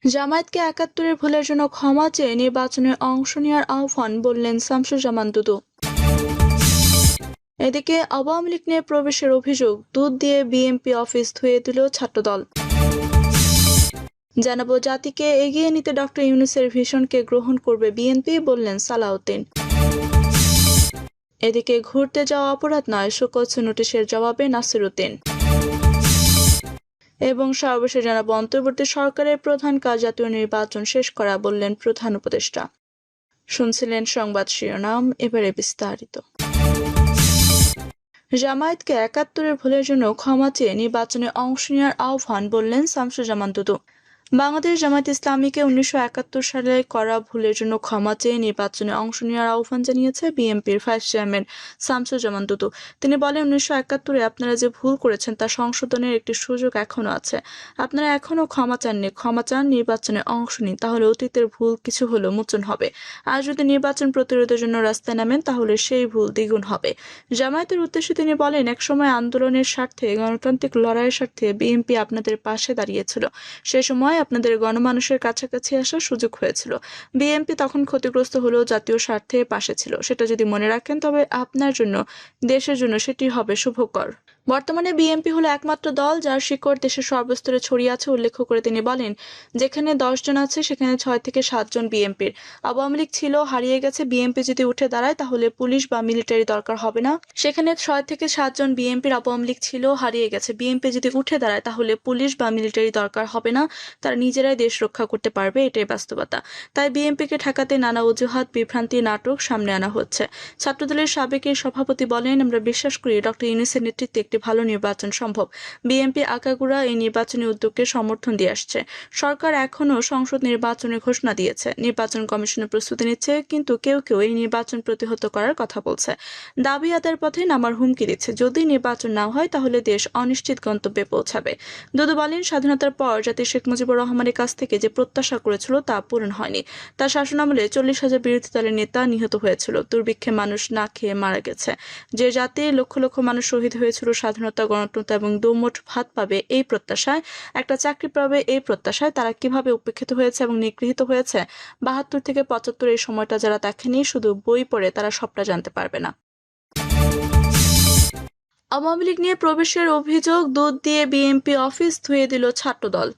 জামায়াতকে ৭১-এর ভুলের জন্য ক্ষমা চেয়ে নির্বাচনে অংশ নেওয়ার আহ্বান, বললেন শামসুজ্জামান দুদু। এদিকে আওয়ামী লীগ নিয়ে প্রবেশের অভিযোগ, দুধ দিয়ে বিএনপি অফিস ধুয়ে দিল ছাত্রদল। জানাবো, জাতিকে এগিয়ে নিতে ডক্টর ইউনূসের ভিশনকে গ্রহণ করবে বিএনপি, বললেন সালাউদ্দিন। এদিকে ঘুরতে যাওয়া অপরাধ নয়, শোকজ নোটিশের জবাবে নাসিরউদ্দিন। এবং সর্বশেষ জানাবো, অন্তর্বর্তী সরকারের প্রধান কাজ জাতীয় নির্বাচন শেষ করা, বললেন প্রধান উপদেষ্টা। শুনছিলেন সংবাদ শিরোনাম, এবারে বিস্তারিত। জামায়াতকে ৭১-এর ভুলের জন্য ক্ষমা চেয়ে নির্বাচনে অংশ নেওয়ার আহ্বান, বললেন শামসুজ্জামান দুদু। বাংলাদেশ জামায়াত ইসলামীকে ১৯৭১ সালে করা ভুলের জন্য ক্ষমা চেয়ে নির্বাচনে অংশ নেওয়ার আহ্বান জানিয়েছে বিএনপির ভাইস চেয়ারম্যান শামসুজ্জামান দুদু। তিনি বলেন, ১৯৭১-এ আপনারা যে ভুল করেছেন তা সংশোধনের একটি সুযোগ এখনো আছে। আপনারা এখনো ক্ষমা চাননি, ক্ষমা চান, নির্বাচনে অংশ নিন, তাহলে অতীতের ভুল কিছু হলেও মোচন হবে। আর যদি নির্বাচন প্রতিরোধের জন্য রাস্তায় নামেন, তাহলে সেই ভুল দ্বিগুণ হবে। জামায়াতের উদ্দেশ্যে তিনি বলেন, একসময় আন্দোলনের স্বার্থে, গণতান্ত্রিক লড়াইয়ের স্বার্থে বিএনপি আপনাদের পাশে দাঁড়িয়েছিল। সে সময় আপনাদের গণমানুষের কাছাকাছি আসার সুযোগ হয়েছিল। বিএনপি তখন ক্ষতিগ্রস্ত হলেও জাতীয় স্বার্থের পাশে ছিল। সেটা যদি মনে রাখেন, তবে আপনার জন্য, দেশের জন্য সেটি হবে শুভকর। বর্তমানে বিএনপি হলো একমাত্র দল যার শিকড় দেশের সর্বস্তরে ছড়িয়ে আছে উল্লেখ করে তিনি বলেন, যেখানে ১০ জন আছে সেখানে ৬ থেকে ৭ জন বিএনপির। আওয়ামী লীগ ছিল, হারিয়ে গেছে। বিএনপি যদি উঠে দাঁড়ায়, তাহলে পুলিশ বা মিলিটারি দরকার হবে না। সেখানে ৬ থেকে ৭ জন বিএনপির। আওয়ামী লীগ ছিল, হারিয়ে গেছে। বিএনপি যদি উঠে দাঁড়ায়, তাহলে পুলিশ বা মিলিটারি দরকার হবে না। তারা নিজেরাই দেশ রক্ষা করতে পারবে, এটাই বাস্তবতা। তাই বিএনপিকে ঠেকাতে নানা অজুহাত, বিভ্রান্তি, নাটক সামনে আনা হচ্ছে। ছাত্রদলের সাবেক সভাপতি বলেন, আমরা বিশ্বাস করি ডক্টর ইউনূসের নেতৃত্বে একটি ভালো নির্বাচন সম্ভব। বিএনপি আগাগোড়া এই নির্বাচনী উদ্যোগকে সমর্থন দিয়ে আসছে। সরকার এখনও সংসদ নির্বাচনের ঘোষণা দিয়েছে, নির্বাচন কমিশনের প্রস্তুতি নিচ্ছে, কিন্তু কেউ কেউ এই নির্বাচন প্রতিহত করার কথা বলছে, দাবি আদায়ের পথে নামার হুমকি দিচ্ছে। যদি নির্বাচন না হয়, তাহলে দেশ অনিশ্চিত গন্তব্যে পৌঁছাবে। দুদু বলেন, স্বাধীনতার পর জাতি শেখ মুজিবুর রহমানের কাছ থেকে যে প্রত্যাশা করেছিল তা পূরণ হয়নি। তার শাসনামলে ৪০,০০০ বিরোধী দলের নেতা নিহত হয়েছিল, দুর্ভিক্ষে মানুষ না খেয়ে মারা গেছে। যে জাতির লক্ষ লক্ষ মানুষ শহীদ হয়েছিল স্বাধীনতা, গণতন্ত্র এবং দোমুঠ ভাত পাবে এই প্রত্যাশায়, একটা চাকরি পাবে এই প্রত্যাশায়, তারা কিভাবে উপেক্ষিত হয়েছে এবং নিগৃহীত হয়েছে। ৭২ থেকে ৭৫ এই সময়টা যারা দেখেনি, শুধু বই পড়ে তারা সবটা জানতে পারবে না। আওয়ামী লীগ নিয়ে প্রবেশের অভিযোগ, দুধ দিয়ে বিএনপি অফিস ধুয়ে দিল ছাত্রদল।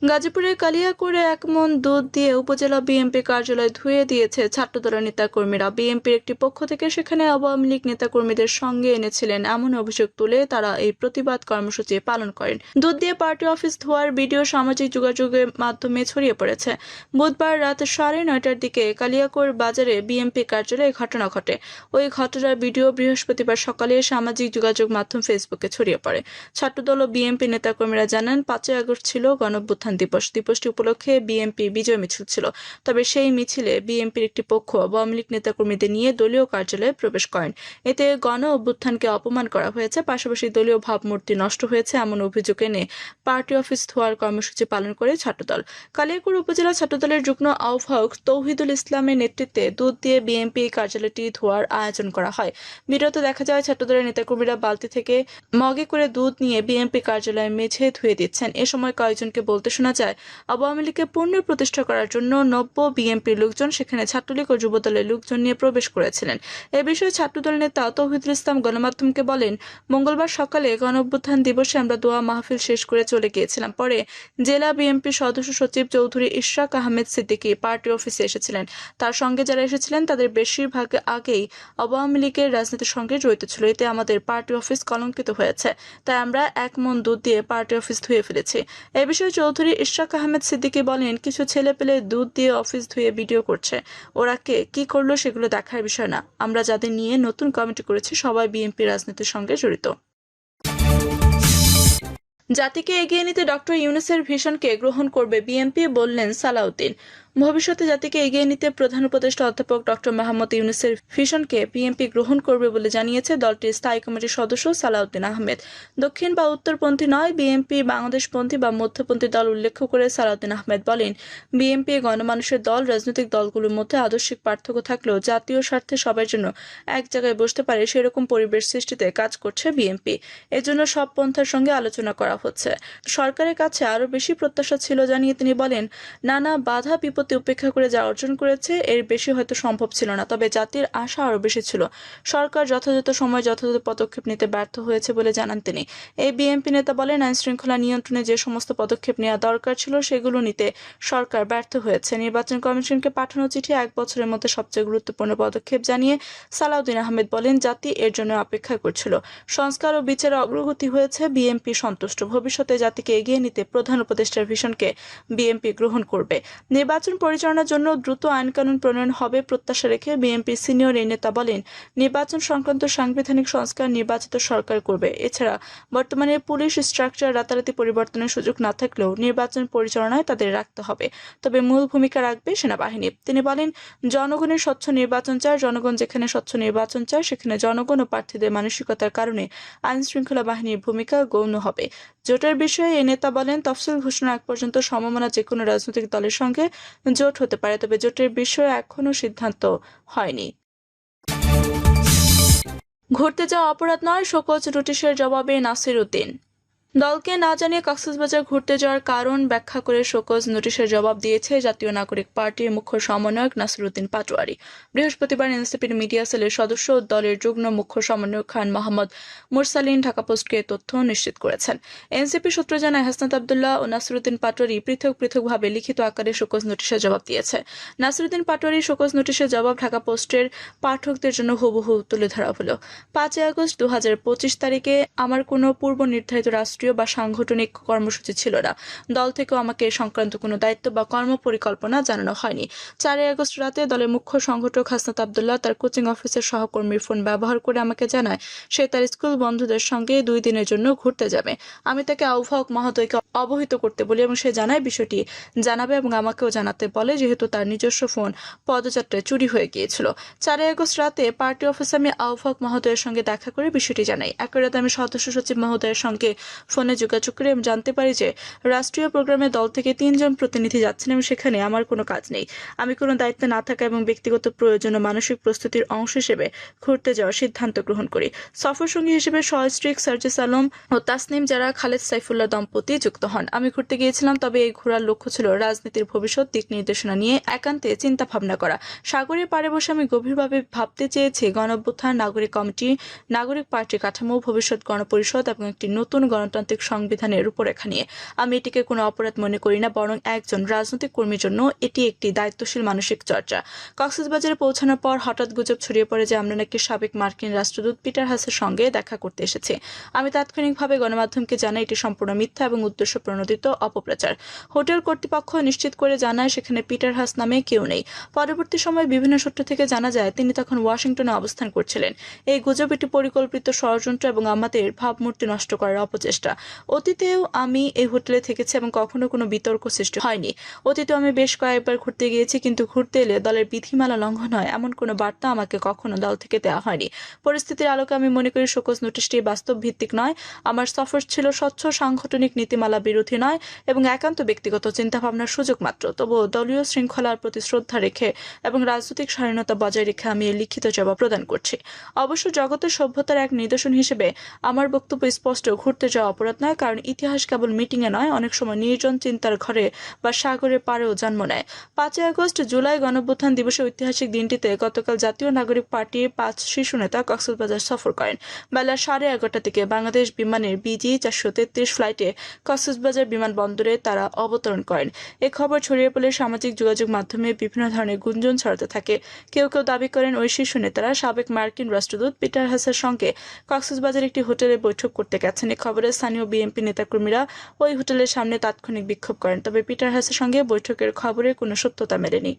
গাজীপুরের কালিয়াকৈরে ১ মণ দুধ দিয়ে উপজেলা বিএনপি কার্যালয় ধুয়ে দিয়েছে ছাত্রদলের নেতাকর্মীরা। বিএনপির একটি পক্ষ থেকে সেখানে আওয়ামী লীগ নেতাকর্মীদের সঙ্গে এনেছিলেন এমন অভিযোগ তুলে তারা এই প্রতিবাদ কর্মসূচি পালন করেন। দুধ দিয়ে পার্টি অফিস ধোয়ার ভিডিও সামাজিক যোগাযোগের মাধ্যমে ছড়িয়ে পড়েছে। বুধবার রাত ৯:৩০টার দিকে কালিয়াকৈর বাজারে বিএনপি কার্যালয়ে ঘটনা ঘটে। ওই ঘটনার ভিডিও বৃহস্পতিবার সকালে সামাজিক যোগাযোগ মাধ্যম ফেসবুকে ছড়িয়ে পড়ে। ছাত্রদল ও বিএনপি নেতাকর্মীরা জানান, ৫ই আগস্ট ছিল গণঅভ্যুত্থান দিবস। দিবসটি উপলক্ষে বিএনপি বিজয় মিছিল ছিল। তবে সেই মিছিলে বিএনপির একটি পক্ষ আওয়ামী লীগ নেতাকর্মীদের নিয়ে দলীয় কার্যালয়ে প্রবেশ করেন। এতে গণ অভ্যুত্থানকে অপমান করা হয়েছে, পাশাপাশি দলীয় ভাবমূর্তি নষ্ট হয়েছে এমন অভিযোগ এনে পার্টি অফিস ধোয়ার কর্মসূচি পালন করে ছাত্রদল। কালিয়াকৈর উপজেলা ছাত্রদলের যুগ্ম আহ্বায়ক তৌহিদুল ইসলামের নেতৃত্বে দুধ দিয়ে বিএনপি কার্যালয়টি ধোয়ার আয়োজন করা হয়। ভিডিওতে দেখা যায় ছাত্রদলের নেতাকর্মীরা বালতি থেকে মগে করে দুধ নিয়ে বিএনপি কার্যালয়ের মেঝে ধুয়ে দিচ্ছেন। এ সময় কয়েকজনকে বলতে শোনা যায়, আওয়ামী লীগকে পুনঃপ্রতিষ্ঠা করার জন্য নব্য বিএনপির লোকজন সেখানে ছাত্রলীগ ও যুবদলের লোকজন নিয়ে প্রবেশ করেছিলেন। এ বিষয়ে ছাত্রদল নেতা তৌহিদুল ইসলাম গণমাধ্যমকে বলেন, মঙ্গলবার সকালে গণঅভ্যুত্থান দিবসে আমরা দোয়া মাহফিল শেষ করে চলে গিয়েছিলাম। পরে জেলা বিএনপির সদস্য সচিব চৌধুরী ইশরাক আহমেদ সিদ্দিকী পার্টি অফিসে এসেছিলেন। তার সঙ্গে যারা এসেছিলেন তাদের বেশিরভাগ আগেই আওয়ামী লীগের রাজনীতির সঙ্গে জড়িত ছিল। এতে আমাদের পার্টি অফিস কলঙ্কিত হয়েছে, তাই আমরা ১ মণ দুধ দিয়ে পার্টি অফিস ধুয়ে ফেলেছি। এ বিষয়ে চৌধুরী ইশরাক আহমেদ সিদ্দিকী বলেন, কিছু ছেলে পেলে দুধ দিয়ে অফিস ধুয়ে ভিডিও করছে। ওরা কি করলো সেগুলো দেখার বিষয় না। আমরা যাদের নিয়ে নতুন কমিটি করেছি সবাই বিএনপি রাজনীতির সঙ্গে জড়িত। জাতিকে এগিয়ে নিতে ডক্টর ইউনূসের ভিশনকে গ্রহণ করবে বিএনপি, বললেন সালাউদ্দিন। ভবিষ্যতে জাতিকে এগিয়ে নিতে প্রধান উপদেষ্টা অধ্যাপক ডক্টর মোহাম্মদ ইউনূসের ভিশনকে বিএনপি গ্রহণ করবে বলে জানিয়েছে দলটির স্থায়ী কমিটির সদস্য সালাউদ্দিন আহমেদ। দক্ষিণ বা উত্তরপন্থী নয়, বিএনপি বাংলাদেশপন্থী বা মধ্যপন্থী দল উল্লেখ করে সালাউদ্দিন আহমেদ বলেন, বিএনপি গণমানুষের দল। রাজনৈতিক দলগুলোর মধ্যে আদর্শিক পার্থক্য থাকলেও জাতীয় স্বার্থে সবার জন্য এক জায়গায় বসতে পারে সেরকম পরিবেশ সৃষ্টিতে কাজ করছে বিএনপি। এজন্য সব পন্থার সঙ্গে আলোচনা করা হচ্ছে। সরকারের কাছে আরও বেশি প্রত্যাশা ছিল জানিয়ে তিনি বলেন, নানা বাধা বিপত্তি উপেক্ষা করে যা অর্জন করেছে এর বেশি হয়তো সম্ভব ছিল না, তবে জাতির আশা আরও বেশি ছিল। সরকার যথাযথ সময় যথাযথ পদক্ষেপ নিতে ব্যর্থ হয়েছে বলে জানান তিনি। এই বিএনপি নেতা বলেন, আইন শৃঙ্খলা নিয়ন্ত্রণে যে সমস্ত পদক্ষেপ নেওয়া দরকার ছিল সেগুলো নিতে সরকার ব্যর্থ হয়েছে। নির্বাচন কমিশনকে পাঠানো চিঠি 1 বছরের মধ্যে সবচেয়ে গুরুত্বপূর্ণ পদক্ষেপ জানিয়ে সালাউদ্দিন আহমেদ বলেন, জাতি এর জন্য অপেক্ষা করছিল। সংস্কার ও বিচারে অগ্রগতি হয়েছে, বিএনপি সন্তুষ্ট। ভবিষ্যতে জাতিকে এগিয়ে নিতে প্রধান উপদেষ্টার ভিশনকে বিএনপি গ্রহণ করবে। নির্বাচন পরিচালনার জন্য দ্রুত আইনকানুন প্রণয়ন হবে প্রত্যাশা রেখে বিএনপির সিনিয়র এই নেতা বলেন, নির্বাচন সংক্রান্ত সাংবিধানিক সংস্কার নির্বাচিত সরকার করবে। এছাড়া বর্তমানে পুলিশ স্ট্রাকচার রাতারাতি পরিবর্তনের সুযোগ না থাকলেও নির্বাচন পরিচালনায় তাদের রাখতে হবে, তবে মূল ভূমিকা রাখবে সেনাবাহিনী। তিনি বলেন, জনগণের স্বচ্ছ নির্বাচন চায়। জনগণ যেখানে স্বচ্ছ নির্বাচন চায় সেখানে জনগণ ও প্রার্থীদের মানসিকতার কারণে আইন শৃঙ্খলা বাহিনীর ভূমিকা গৌণ হবে। জোটের বিষয়ে এই নেতা বলেন, তফসিল ঘোষণা আগ পর্যন্ত সমমনা যে কোনো রাজনৈতিক দলের সঙ্গে জোট হতে পারে, তবে জোটের বিষয়ে এখনো সিদ্ধান্ত হয়নি। ঘুরতে যাওয়া অপরাধ নয়, শোকজ নোটিশের জবাবে নাসির উদ্দিন। দলকে না জানিয়ে কক্সবাজার ঘুরতে যাওয়ার কারণ ব্যাখ্যা করে শোকজ নোটিশের জবাব দিয়েছে জাতীয় নাগরিক পার্টির মুখ্য সমন্বয়ক নাসির উদ্দিন পাটোয়ারি। বৃহস্পতিবার এনসিপির মিডিয়া সেলের সদস্য ও দলের যুগ্ম মুখ্য সমন্বয়ক খান মোহাম্মদ মুরসালিন ঢাকা পোস্টকে তথ্য নিশ্চিত করেছেন। এনসিপি সূত্র জানায়, হাসনাত আবদুল্লাহ ও নাসির উদ্দিন পাটোয়ারি পৃথকভাবে লিখিত আকারে শোকজ নোটিশের জবাব দিয়েছে। নাসির উদ্দিন পাটোয়ারি শোকজ নোটিশের জবাব ঢাকা পোস্টের পাঠকদের জন্য হুবহু তুলে ধরা হলো। 5 আগস্ট 2025 তারিখে আমার কোনো পূর্ব নির্ধারিত রাষ্ট্রীয় বা সাংগঠনিক কর্মসূচি ছিল না। দল থেকেও আমাকে এ সংক্রান্ত কোনো দায়িত্ব বা কর্মপরিকল্পনা জানানো হয়নি। 4 আগস্ট রাতে দলের মুখ্য সংগঠক হাসনাত আবদুল্লাহ তার কোচিং অফিসের সহকর্মীর ফোন ব্যবহার করে আমাকে জানায় সে তার স্কুল বন্ধুদের সঙ্গে 2 দিনের জন্য ঘুরতে যাবে। আমি তাকে আহ্বায়ক মহোদয়কে অবহিত করতে বলি এবং সে জানায় বিষয়টি জানাবে এবং আমাকেও জানাতে বলে, যেহেতু তার নিজস্ব ফোন পদযাত্রায় চুরি হয়ে গিয়েছিল। 4 আগস্ট রাতে পার্টি অফিসে আমি আহ্বায়ক মহোদয়ের সঙ্গে দেখা করে বিষয়টি জানাই। একই রাতে আমি সদস্য সচিব মহোদয়ের সঙ্গে ফোনে যোগাযোগ করে আমি জানতে পারি যে রাষ্ট্রীয় প্রোগ্রামে দল থেকে 3 জন প্রতিনিধি যাচ্ছেন এবং সেখানে আমার কোনো কাজ নেই। আমি কোনো দায়িত্ব না থাকা এবং ব্যক্তিগত প্রয়োজন ও মানসিক প্রস্তুতির অংশ হিসেবে ঘুরতে যাওয়ার সিদ্ধান্ত গ্রহণ করি। সফর সঙ্গী হিসেবে সহস্ত্রী সার্জিস আলম ও তাসনিম যারা খালেদ সাইফুল্লাহ দম্পতি যুক্ত হন। আমি ঘুরতে গিয়েছিলাম, তবে এই ঘোরার লক্ষ্য ছিল রাজনীতির ভবিষ্যৎ দিক নির্দেশনা নিয়ে একান্তে চিন্তা ভাবনা করা। সাগরের পাড়ে বসে আমি গভীরভাবে ভাবতে চেয়েছি গণঅভ্যুত্থান, নাগরিক কমিটি, নাগরিক পার্টি কাঠামো, ভবিষ্যৎ গণপরিষদ এবং একটি নতুন গণতান্ত্রিক সংবিধানের রূপরেখা নিয়ে। আমি এটিকে কোনো অপরাধ মনে করি না, বরং একজন রাজনৈতিক কর্মীর জন্য এটি একটি দায়িত্বশীল মানসিক চর্চা। কক্সবাজারে পৌঁছানোর পর হঠাৎ গুজব ছড়িয়ে পড়ে যে আমরা নাকি সাবেক মার্কিন রাষ্ট্রদূত পিটার হাসের সঙ্গে দেখা করতে এসেছি। আমি তাৎক্ষণিকভাবে গণমাধ্যমকে জানাই এটি সম্পূর্ণ মিথ্যা এবং উদ্দেশ্য প্রণোদিত অপপ্রচার। হোটেল কর্তৃপক্ষ নিশ্চিত করে জানায় সেখানে পিটার হাস নামে কেউ নেই। পরবর্তী সময়ে বিভিন্ন সূত্র থেকে জানা যায় তিনি তখন ওয়াশিংটনে অবস্থান করছিলেন। এই গুজব এটি পরিকল্পিত ষড়যন্ত্র এবং আমাদের ভাবমূর্তি নষ্ট করার অপচেষ্টা। অতীতেও আমি এই হোটেলে থেকেছি এবং কখনো কোনো বিতর্ক সৃষ্টি হয়নি। অতীতেও আমি বেশ কয়েকবার ঘুরতে গিয়েছি, কিন্তু ঘুরতে এলে দলের বিধিমালা লঙ্ঘন হয় এমন কোনো বার্তা আমাকে কখনো দল থেকে দেওয়া হয়নি। পরিস্থিতির আলোকে আমি মনে করি শোকজ নোটিশটি বাস্তব ভিত্তিক নয়। আমার সফর ছিল স্বচ্ছ, সাংগঠনিক নীতিমালা বিরোধী নয় এবং একান্ত ব্যক্তিগত চিন্তাভাবনার সুযোগ মাত্র। তবুও দলীয় শৃঙ্খলার প্রতি শ্রদ্ধা রেখে এবং রাজনৈতিক স্বাধীনতা বজায় রেখে আমি এর লিখিত জবাব প্রদান করছি। অবশ্য জগতের সভ্যতার এক নিদর্শন হিসেবে আমার বক্তব্য স্পষ্ট, ঘুরতে যাওয়া অপরাধ নয়, কারণ ইতিহাস কেবল মিটিংয়ে নয়, অনেক সময় নির্জন চিন্তার ঘরে বা সাগরের পাড়েও জন্ম নেয়। 5 আগস্ট জুলাই গণঅভ্যুত্থান দিবসের ঐতিহাসিক দিনটিতে গতকাল জাতীয় নাগরিক পার্টির 5 শীর্ষ নেতা কক্সবাজার সফর করেন। বেলা 11:30 থেকে বাংলাদেশ বিমানের BG 433 ফ্লাইটে কক্সবাজার বিমানবন্দরে তারা অবতরণ করেন। এই খবর ছড়িয়ে পড়লে সামাজিক যোগাযোগ মাধ্যমে বিভিন্ন ধরনের গুঞ্জন ছড়াতে থাকে। কেউ কেউ দাবি করেন ওই শীর্ষ নেতারা সাবেক মার্কিন রাষ্ট্রদূত পিটার হাসের সঙ্গে কক্সবাজার একটি হোটেলে বৈঠক করতে গেছেন। এই খবরে স্থানীয় বিএনপি নেতাকর্মীরা ওই হোটেলের সামনে তাৎক্ষণিক বিক্ষোভ করেন, তবে পিটার হাসের সঙ্গে বৈঠকের খবরে কোনো সত্যতা মেলেনি।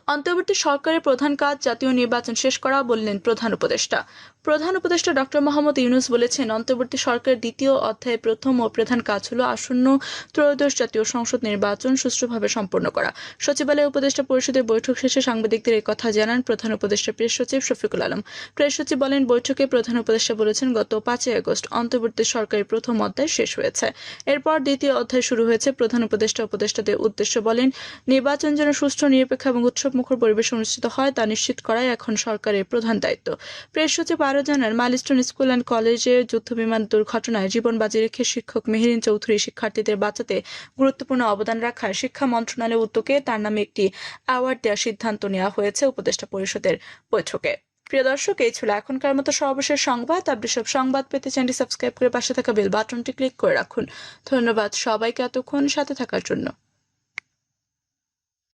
অন্তর্বর্তী সরকারের প্রধান কাজ জাতীয় নির্বাচন শেষ করা, বললেন প্রধান উপদেষ্টা। প্রধান উপদেষ্টা ডক্টর মোহাম্মদ ইউনূস বলেছেন, অন্তর্বর্তী সরকারের দ্বিতীয় অধ্যায়ে প্রথম ও প্রধান কাজ হলো আসন্ন ত্রয়োদশ জাতীয় সংসদ নির্বাচন সুষ্ঠুভাবে সম্পন্ন করা। সচিবালয়ে উপদেষ্টা পরিষদের বৈঠক শেষে সাংবাদিকদের এই কথা জানান প্রধান উপদেষ্টা প্রেস সচিব শফিকুল আলম। প্রেস সচিব বলেন, বৈঠকে প্রধান উপদেষ্টা বলেছেন, গত 5 আগস্ট অন্তর্বর্তী সরকারের প্রথম অধ্যায় শেষ হয়েছে। এরপর দ্বিতীয় অধ্যায় শুরু হয়েছে। প্রধান উপদেষ্টা উপদেষ্টাদের উদ্দেশ্যে বলেন, নির্বাচন যেন সুষ্ঠু, নিরপেক্ষ এবং উৎসবমুখর পরিবেশ অনুষ্ঠিত হয় তা নিশ্চিত করাই এখন সরকারের প্রধান দায়িত্ব। প্রেস সচিব আরও জানান, মাইলস্টোন স্কুল অ্যান্ড কলেজে যুদ্ধবিমান দুর্ঘটনায় জীবন বাজি রেখে শিক্ষক মেহেরিন চৌধুরী শিক্ষার্থীদের বাঁচাতে গুরুত্বপূর্ণ অবদান রাখায় শিক্ষা মন্ত্রণালয়ের উদ্যোগে তার নামে একটি অ্যাওয়ার্ড দেওয়ার সিদ্ধান্ত নেওয়া হয়েছে উপদেষ্টা পরিষদের বৈঠকে। প্রিয় দর্শক, এই ছিল এখনকার মতো সর্বশেষ সংবাদ। আপনি সব সংবাদ পেতে চ্যানেলটি সাবস্ক্রাইব করে পাশে থাকা বেল বাটনটি ক্লিক করে রাখুন। ধন্যবাদ সবাইকে এতক্ষণ সাথে থাকার জন্য।